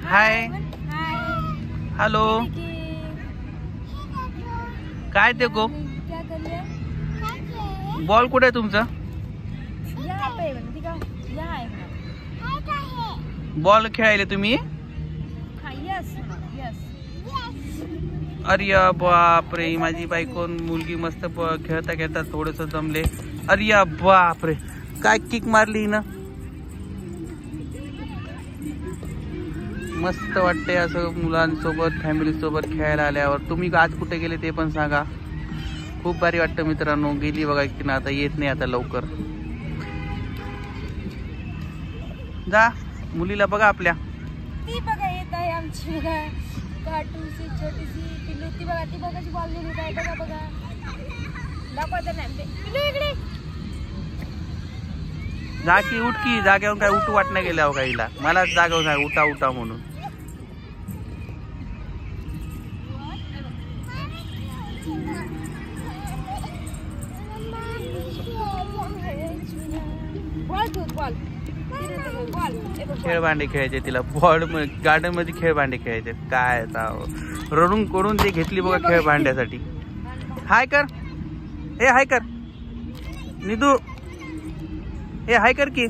hi hello काय ते को बॉल कुठे आहे तुमचा बॉल खेळायले तुम्ही अरे बापरे माझी बायको मुलगी मस्त खेळता खेळता थोडस जमले अरे बापरे काय किक मारली ना मस्त वाटते असं मुलांसोबत फॅमिली सोबत खेळायला आल्यावर तुम्ही आज कुठे गेले ते पण सांगा खूप भारी वाटतं मित्रांनो गेली बघा की ना आता येत नाही आता लवकर जा मुलीला बघा आपल्या ती बघा येत आहे आमची कार्टूनची छोटीशी पिल्लू ती बघा ती बघाची बॉल नेली काय बघा बघा दाखवत नाही पिल्लू इकडे जा की उठ की जागेवर काय उठू वाटणं गेल्या हो काहीला मला जागेवर सांग उठा उठा म्हणून खेळभांडे खेळायचे तिला बॉल गार्डन मध्ये खेळभांडे खेळायचे काय रडून करून ते घेतली बघा खेळभांड्यासाठी हाय कर ए हाय कर निधू ए हाय कर की